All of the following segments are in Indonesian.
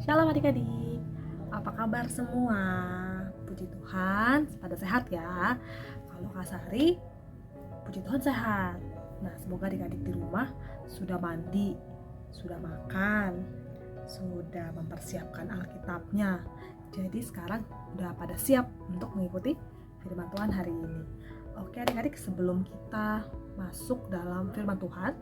Shalom adik-adik, apa kabar semua? Puji Tuhan, pada sehat ya. Kalau Kak Sari, puji Tuhan sehat. Nah, semoga adik-adik di rumah sudah mandi, sudah makan, sudah mempersiapkan Alkitabnya. Jadi sekarang udah pada siap untuk mengikuti firman Tuhan hari ini. Oke adik-adik, sebelum kita masuk dalam firman Tuhan,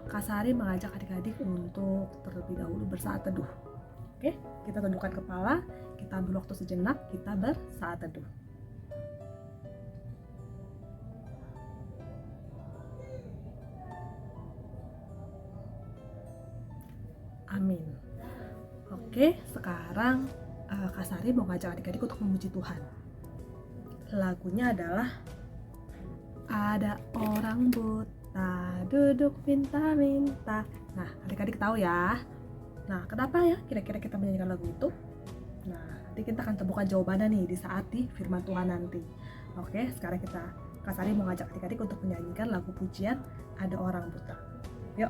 Kak Sari mengajak adik-adik untuk terlebih dahulu bersaat teduh. Oke, kita tundukkan kepala, kita ambil waktu sejenak, kita bersaat teduh. Amin. Oke, sekarang Kak Sari mau ngajak adik-adik untuk memuji Tuhan. Lagunya adalah Ada Orang Buta Duduk Minta-Minta. Nah, adik-adik tahu ya. Nah, kenapa ya kira-kira kita menyanyikan lagu itu? Nah, nanti kita akan temukan jawabannya nih di saat di firman Tuhan nanti. Oke, sekarang Kak Sari mau ngajak adik-adik untuk menyanyikan lagu pujian Ada Orang Buta. Yuk.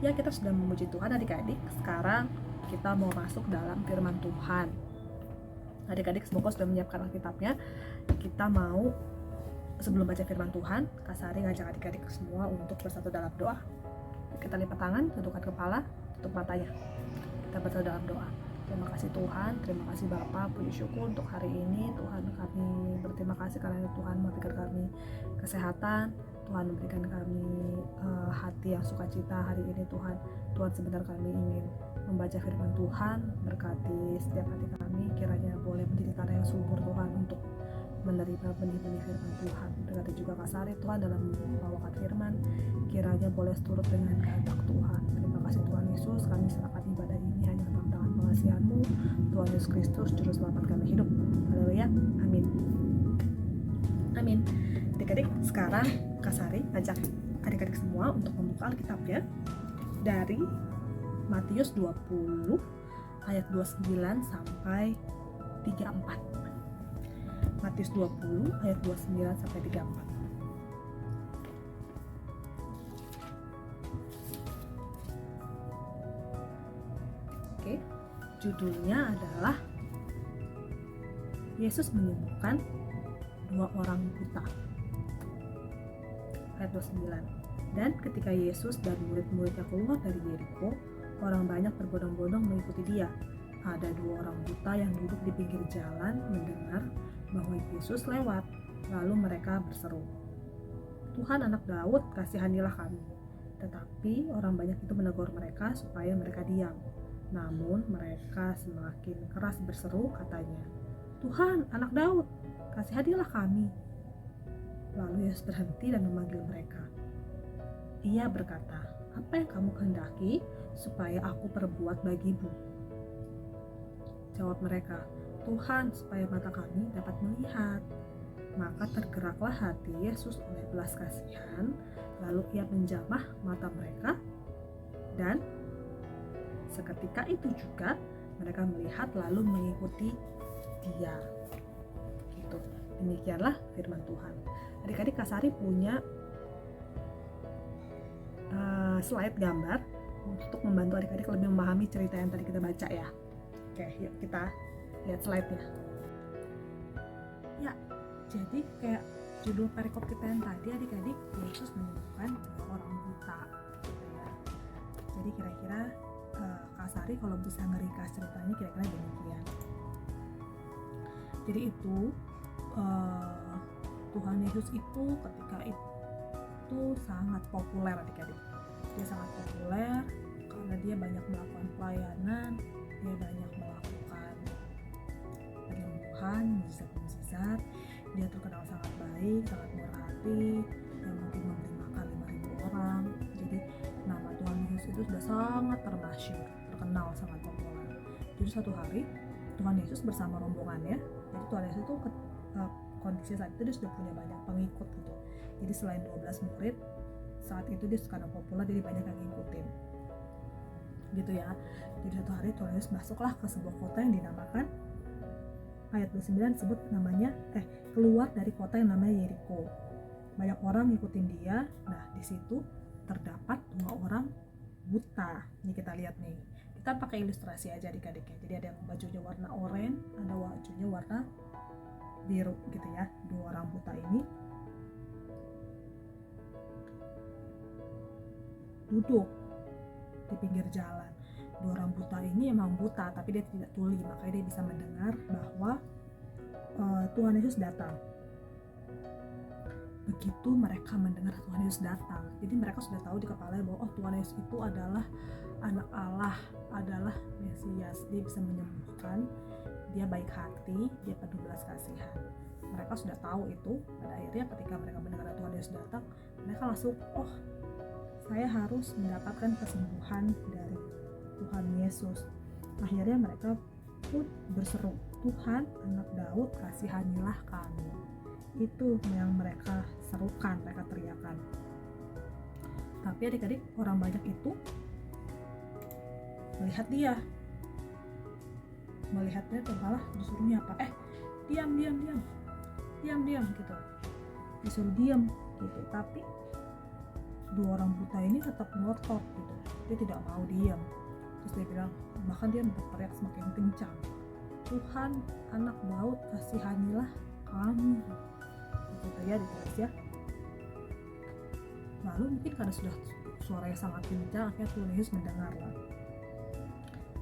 Ya, kita sudah memuji Tuhan adik-adik. Sekarang kita mau masuk dalam firman Tuhan. Adik-adik semoga sudah menyiapkan Alkitabnya. Kita mau, sebelum baca firman Tuhan, Kak Sari ngajak adik-adik semua untuk bersatu dalam doa. Kita lipat tangan, tundukkan kepala, tutup matanya. Kita bersatu dalam doa. Terima kasih Tuhan, terima kasih Bapa, puji syukur untuk hari ini. Tuhan, kami berterima kasih karena Tuhan memberikan kami kesehatan, Tuhan memberikan kami hati yang sukacita hari ini. Tuhan sebentar kami ingin membaca firman Tuhan, berkati setiap hati kami, kiranya boleh menjadi tanah yang subur Tuhan untuk menerima benih-benih firman Tuhan. Berkati juga Kak Sari Tuhan dalam membawakan firman, kiranya boleh seturut dengan kehendak Tuhan. Terima kasih Tuhan Yesus, kami serahkan ibadah ini hanya dalam tangan pengasihan-Mu, Tuhan Yesus Kristus, Juru Selamat kami hidup. Haleluya, amin. Amin. Adik-adik, sekarang Kak Sari ajak adik-adik semua untuk membuka Alkitabnya dari Matius 20 ayat 29 sampai 34. Matius 20 ayat 29 sampai 34. Oke, judulnya adalah Yesus menyembuhkan 2 orang buta. Ayat 29. Dan ketika Yesus dan murid-muridnya keluar dari Yeriko, orang banyak berbondong-bondong mengikuti dia. Ada 2 orang buta yang duduk di pinggir jalan mendengar bahwa Yesus lewat. Lalu mereka berseru, "Tuhan, Anak Daud, kasihanilah kami." Tetapi orang banyak itu menegur mereka supaya mereka diam. Namun mereka semakin keras berseru, katanya, "Tuhan, Anak Daud, kasihanilah kami." Lalu Yesus berhenti dan memanggil mereka. Ia berkata, "Apa yang kamu kehendaki supaya aku perbuat bagimu?" Jawab mereka, "Tuhan, supaya mata kami dapat melihat." Maka tergeraklah hati Yesus oleh belas kasihan, lalu ia menjamah mata mereka, dan seketika itu juga mereka melihat lalu mengikuti dia. Gitu. Demikianlah firman Tuhan. Adik-adik, Kak Sari punya slide gambar untuk membantu adik-adik lebih memahami cerita yang tadi kita baca ya. Oke, yuk kita lihat slide-nya. Ya, jadi kayak judul perikop kita yang tadi, adik-adik, Yesus menyembuhkan 2 orang buta gitu ya. Jadi kira-kira kira-kira Kak Sari kalau bisa ngeringkas ceritanya kira-kira demikian. Jadi itu Tuhan Yesus itu ketika itu sangat populer adik-adik. Dia sangat populer karena dia banyak melakukan pelayanan, dia banyak melakukan penyembuhan, mukjizat-mukjizat. Dia terkenal sangat baik, sangat murah hati, yang mungkin memberi makan 5.000 orang. Jadi nama Tuhan Yesus itu sudah sangat termasyhur, terkenal, sangat populer. Jadi suatu hari Tuhan Yesus bersama rombongannya, jadi Tuhan Yesus itu kondisi saat itu dia sudah punya banyak pengikut gitu. Jadi selain 12 murid, saat itu dia karena populer jadi banyak yang ngikutin gitu ya. Jadi suatu hari Tuhan Yesus masuklah ke sebuah kota yang dinamakan, ayat 29 sebut namanya keluar dari kota yang namanya Yeriko. Banyak orang ngikutin dia. Nah di situ terdapat 2 orang buta. Ini kita lihat nih, kita pakai ilustrasi aja adik-adik ya. Jadi ada yang bajunya warna oranye, ada bajunya warna biru gitu ya. 2 orang buta ini duduk di pinggir jalan. 2 orang buta ini emang buta tapi dia tidak tuli, makanya dia bisa mendengar bahwa Tuhan Yesus datang. Begitu mereka mendengar Tuhan Yesus datang, jadi mereka sudah tahu di kepalanya bahwa Tuhan Yesus itu adalah anak Allah, adalah Mesias. Dia bisa menyembuhkan, dia baik hati, dia penuh belas kasihan. Mereka sudah tahu itu. Pada akhirnya ketika mereka mendengar Tuhan Yesus datang, mereka langsung saya harus mendapatkan kesembuhan dari Tuhan Yesus. Akhirnya mereka pun berseru, Tuhan anak Daud kasihanilah kami. Itu yang mereka serukan, mereka teriakan. Tapi adik-adik, orang banyak itu melihatnya malah disuruhnya apa? Diam gitu. Disuruh diam gitu. Tapi 2 orang buta ini tetap ngotot gitu. Dia tidak mau diam. Terus dia bilang, bahkan dia berteriak semakin kencang, Tuhan anak Daud kasihanilah kami. Gitu ya ditulis ya. Lalu mungkin karena sudah suaranya sangat kencang, akhirnya Tuhan Yesus mendengarlah.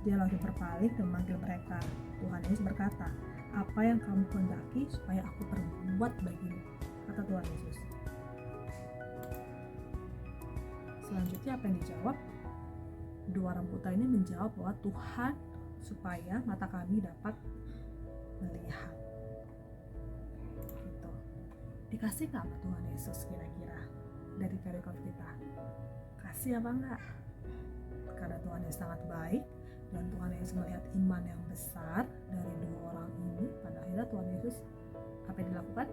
Dia lalu berpaling dan memanggil mereka. Tuhan Yesus berkata, apa yang kamu kehendaki supaya aku perbuat bagimu? Kata Tuhan Yesus. Selanjutnya apa yang dijawab? 2 orang buta ini menjawab bahwa Tuhan supaya mata kami dapat melihat. Gitu. Dikasih nggak sama Tuhan Yesus kira-kira dari perikop kita? Kasih apa enggak? Karena Tuhan Yesus sangat baik dan Tuhan Yesus melihat iman yang besar dari 2 orang ini. Pada akhirnya Tuhan Yesus apa yang dilakukan?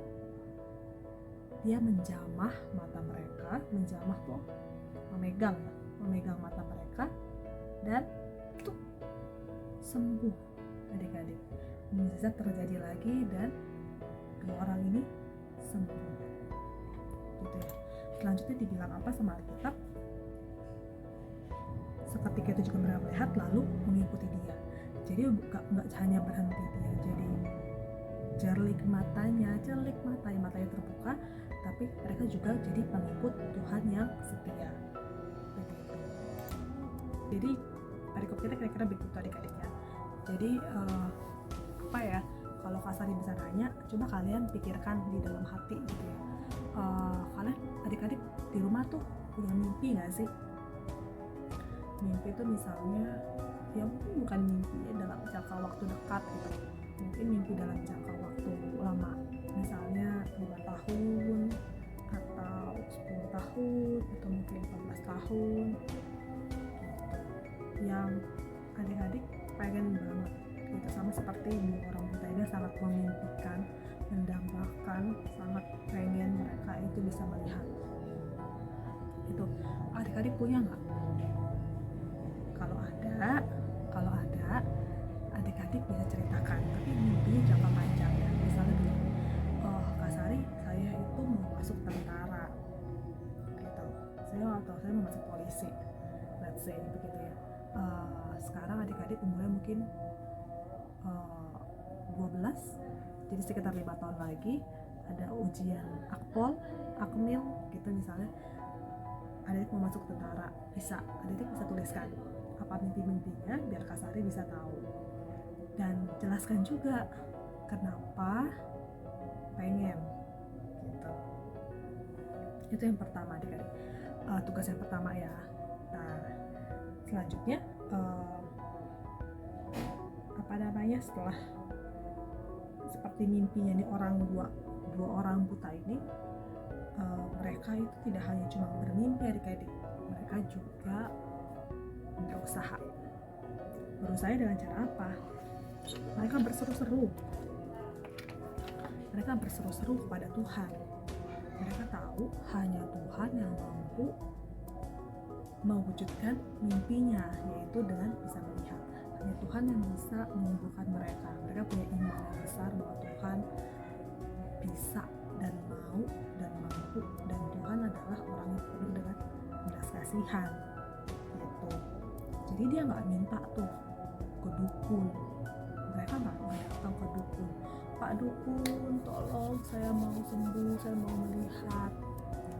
Dia menjamah mata mereka, menjamah tuh memegang mata mereka dan tuh sembuh adik-adik. Mukjizat terjadi lagi dan 2 orang ini sembuh gitu ya. Selanjutnya dibilang apa sama Alkitab? Seketika itu juga mereka melihat lalu mengikuti dia. Jadi nggak hanya berhenti dia jadi jerlik matanya terbuka, tapi mereka juga jadi pengikut Tuhan yang setia. Begitu. Jadi perikop kita kira-kira begitu adik-adik ya. Jadi apa ya? Kalau Kak Sari bisa nanya, coba kalian pikirkan di dalam hati gitu ya. Kalian adik-adik di rumah tuh punya mimpi nggak sih? Mimpi itu misalnya ya mungkin bukan mimpi ya dalam jangka waktu dekat gitu, mungkin mimpi dalam jangka waktu lama, misalnya 5 tahun atau 10 tahun atau mungkin 15 tahun gitu, yang adik-adik pengen banget gitu, sama seperti 2 orang buta ini sangat memimpikan, mendambakan, sangat pengen mereka itu bisa melihat itu. Adik-adik punya nggak? Kalau ada, adik-adik bisa ceritakan, tapi mimpinya jangka panjang ya. Misalnya begini, Kak Sari, saya itu mau masuk tentara gitu, saya mau masuk polisi, let's say begitu ya. Sekarang adik-adik umurnya mungkin 12, jadi sekitar 5 tahun lagi ada ujian akmil gitu misalnya. Adik mau masuk tentara, adik bisa tuliskan apa mimpi-mimpinya biar Kak Sari bisa tahu, dan jelaskan juga kenapa pengen gitu. Itu yang pertama adik-adik, tugas yang pertama ya. Nah selanjutnya setelah seperti mimpinya nih dua orang buta ini, mereka itu tidak hanya cuma bermimpi adik-adik, mereka juga berusaha dengan cara apa? Mereka berseru-seru kepada Tuhan. Mereka tahu hanya Tuhan yang mampu mewujudkan mimpinya, yaitu dengan bisa melihat. Hanya Tuhan yang bisa menyembuhkan mereka. Mereka punya iman yang besar bahwa Tuhan bisa dan mau dan mampu, dan Tuhan adalah orang yang penuh dengan belas kasihan gitu. Jadi dia nggak minta tuh ke dukun. Mereka nggak datang ke dukun, Pak dukun tolong saya mau sembuh, saya mau melihat.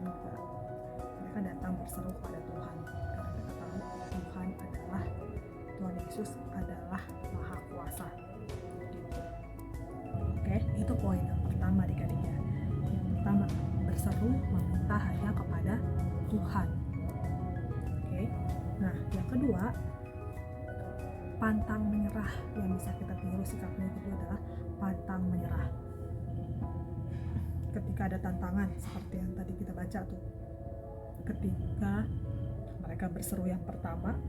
Enggak. Mereka datang berseru kepada Tuhan karena mereka tahu Tuhan Yesus adalah Maha Kuasa gitu. Oke, itu poin yang pertama adik-adik ya. Yang pertama, berseru meminta hanya kepada Tuhan. Oke. Nah, yang kedua, pantang menyerah. Yang bisa kita tiru sikapnya itu adalah pantang menyerah. Ketika ada tantangan seperti yang tadi kita baca tuh, ketika mereka berseru yang pertama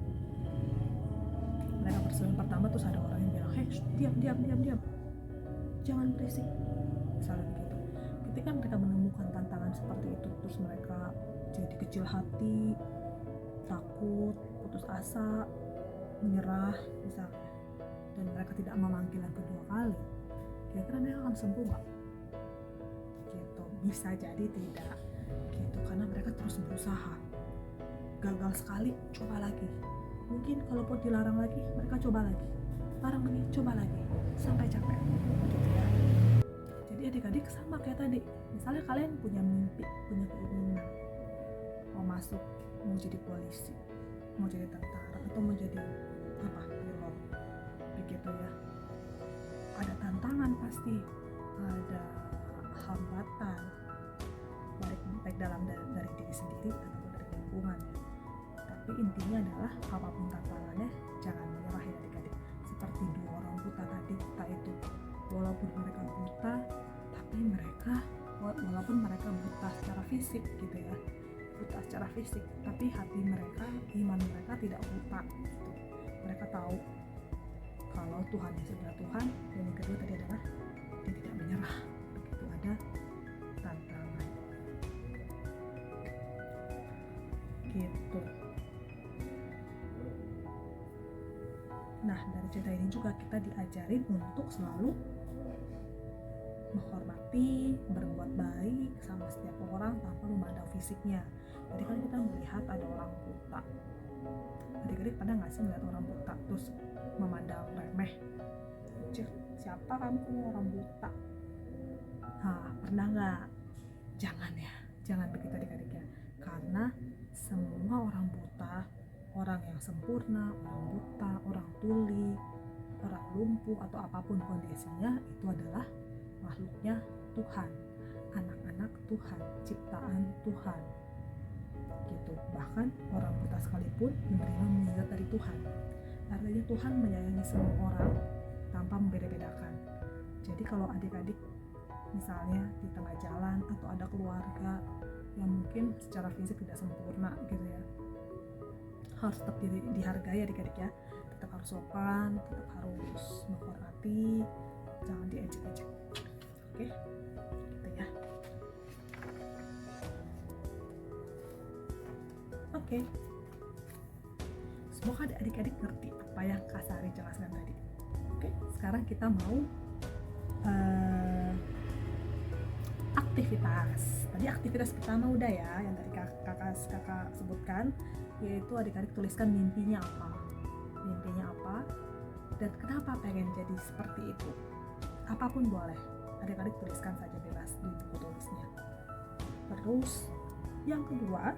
terus ada orang yang bilang, diam, jangan berisik, misalnya begitu. Ketika mereka menemukan tantangan seperti itu, terus mereka jadi kecil hati, takut, putus asa, menyerah misalnya, dan mereka tidak memanggil yang kedua kali, kira-kira mereka akan sembuh nggak? Gitu, bisa jadi tidak gitu, karena mereka terus berusaha. Gagal sekali, coba lagi. Mungkin kalaupun dilarang lagi, mereka coba lagi, larang lagi, coba lagi, sampai capek gitu ya. Jadi adik-adik sama kayak tadi, misalnya kalian punya mimpi, punya keinginan mau jadi polisi, mau jadi tentara, atau mau jadi pilot begitu ya. Ada tantangan pasti, ada hambatan, baik dari diri sendiri ataupun dari lingkungan. Tapi intinya adalah apapun tantangannya, jangan menyerah ya adik-adik. Seperti dua orang buta tadi, itu walaupun mereka buta, tapi walaupun mereka buta secara fisik gitu ya, tapi hati mereka, iman mereka tidak buta gitu. Mereka tahu kalau Tuhan Yesus adalah Tuhan, dan yang kedua tadi adalah dia tidak menyerah begitu ada tantangan gitu. Nah, dari cerita ini juga kita diajarin untuk selalu menghormati, berbuat baik sama setiap orang tanpa memandang fisiknya. Jadi kan kita melihat ada orang buta, adik-adik pernah nggak sih melihat orang buta terus memandang remeh, siapa kamu orang buta? Pernah nggak? Jangan begitu adik-adik ya, karena semua orang buta, orang yang sempurna, orang buta, orang tuli, orang lumpuh, atau apapun kondisinya, itu adalah makhluknya Tuhan, anak-anak Tuhan, ciptaan Tuhan gitu. Bahkan orang buta sekalipun menerima mujizat dari Tuhan. Artinya Tuhan menyayangi semua orang tanpa membeda-bedakan. Jadi kalau adik-adik misalnya di tengah jalan atau ada keluarga yang mungkin secara fisik tidak sempurna gitu ya, harus tetap dihargai adik-adik ya, tetap harus sopan, tetap harus menghormati, jangan diejek-ejek. Oke, gitu ya. Oke. Semoga adik-adik ngerti apa yang Kak Sari jelaskan tadi. Oke, sekarang kita mau aktivitas. Tadi aktivitas pertama udah ya, yang tadi kakak sebutkan, yaitu adik-adik tuliskan mimpinya apa dan kenapa pengen jadi seperti itu. Apapun boleh, adik-adik tuliskan saja bebas di buku tulisnya. Terus yang kedua,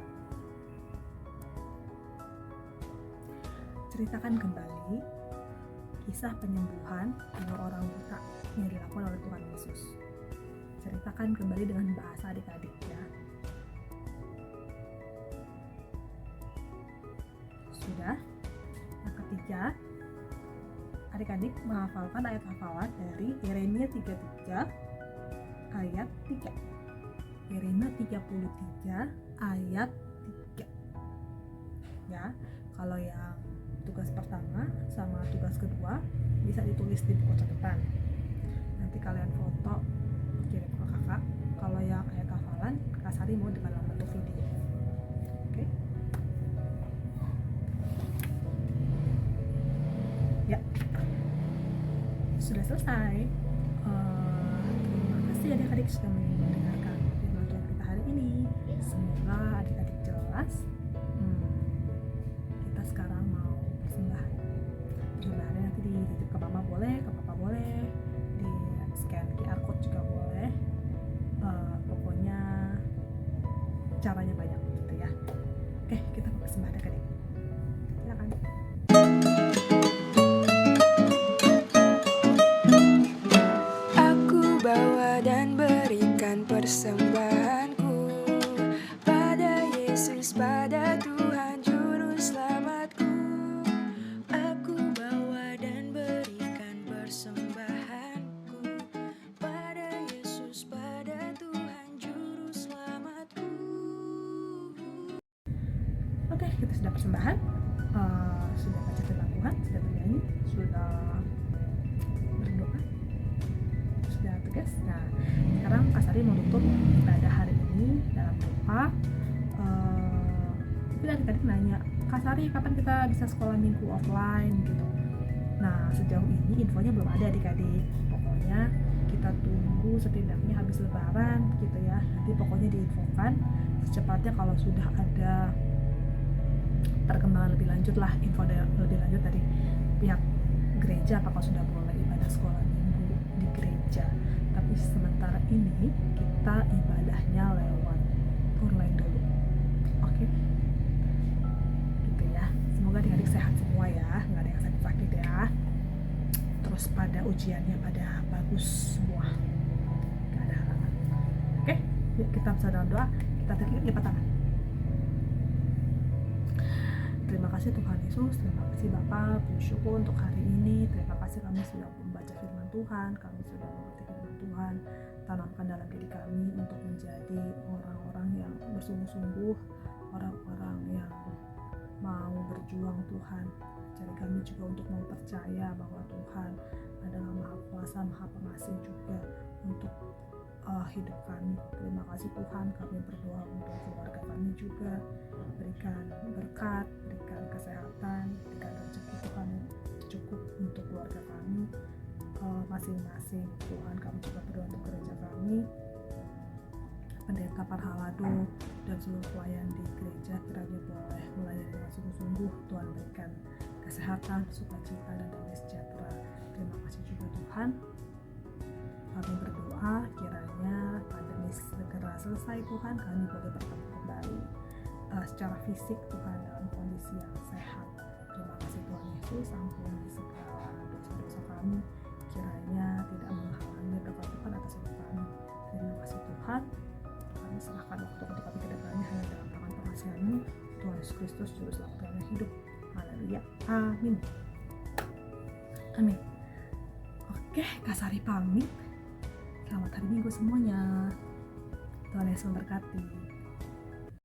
ceritakan kembali kisah penyembuhan 2 orang buta yang dilakukan oleh Tuhan Yesus. Ceritakan kembali dengan bahasa adik-adik ya. Sudah? Yang ketiga, adik-adik menghafalkan ayat hafalan dari Yeremia 33 ayat 3. Yeremia 33 ayat 3. Ya, kalau yang tugas pertama sama tugas kedua bisa ditulis di buku catatan. Nanti kalian foto kirim ke kakak. Kalau yang ayat hafalan, Kak Sari mau dalam bentuk video. Oke? Ya, sudah selesai. Terima kasih adik-adik sudah mendengarkan firman Tuhan kita hari ini. Semoga adik-adik jelas. Kita sekarang mau persembahan. Persembahannya nanti dititip ke mama boleh, ke papa boleh, di scan QR code juga boleh. Pokoknya caranya banyak gitu ya. Oke, kita mau persembahan adik-adik. Silakan. Aku bawa dan berikan persembahanku pada Yesus, pada Tuhan Juru Selamatku. Aku bawa dan berikan persembahanku pada Yesus, pada Tuhan Juru Selamatku. Oke, kita sudah persembahan, sudah baca firman Tuhan, sudah bernyanyi, sudah berdoa, sudah tegas. Nah, sekarang Kak Sari mau tutup ibadah hari ini dalam doa. Mungkin adik-adik nanya, Kak Sari kapan kita bisa sekolah minggu offline gitu. Nah, sejauh ini infonya belum ada adik-adik. Pokoknya kita tunggu setidaknya habis lebaran gitu ya. Nanti pokoknya diinfokan secepatnya kalau sudah ada perkembangan lebih lanjut lah, info lebih lanjut dari pihak gereja apakah sudah boleh ibadah sekolah minggu di gereja. Tapi sementara ini kita ibadahnya lewat online dulu. Oke? Gitu ya. Semoga adik-adik sehat semua ya, nggak ada yang sakit-sakit ya. Terus pada ujiannya pada bagus semua, nggak ada halangan. Oke? Yuk kita bisa dalam doa. Kita lipat tangan. Terima kasih Tuhan Yesus, terima kasih Bapa, bersyukur untuk hari ini. Terima kasih kami sudah membaca firman Tuhan, kami sudah mengerti firman Tuhan. Tanamkan dalam diri kami untuk menjadi orang-orang yang bersungguh-sungguh, orang-orang yang mau berjuang Tuhan. Jadi kami juga untuk mau percaya bahwa Tuhan adalah Maha Kuasa, Maha Pengasih juga untuk hidup kami. Terima kasih Tuhan, kami berdoa untuk keluarga kami juga. Berikan berkat, berikan kesehatan, berikan rezeki Tuhan cukup untuk keluarga kami masing-masing. Tuhan, kami juga berdoa untuk gereja kami, pendeta Parhalado dan seluruh pelayan di gereja, kiranya boleh melayani dengan sungguh-sungguh. Tuhan berikan kesehatan, sukacita dan damai sejahtera. Terima kasih juga Tuhan. Kami berdoa kiranya pandemi segera selesai Tuhan, kami boleh bertemu kembali secara fisik Tuhan dalam kondisi yang sehat. Terima kasih Tuhan Yesus, ampuni segala dosa-dosa kami, kiranya tidak menghalangi berkat Tuhan atas hidup kami. Terima kasih Tuhan, kami serahkan waktu untuk kami ke depannya hanya dalam tangan pengasihan-Mu, Tuhan Yesus Kristus Juru Selamat kami hidup. Haleluya, amin. Amin. Oke, Kak Sari pamit. Selamat hari Minggu semuanya. Tuhan Yesus memberkati.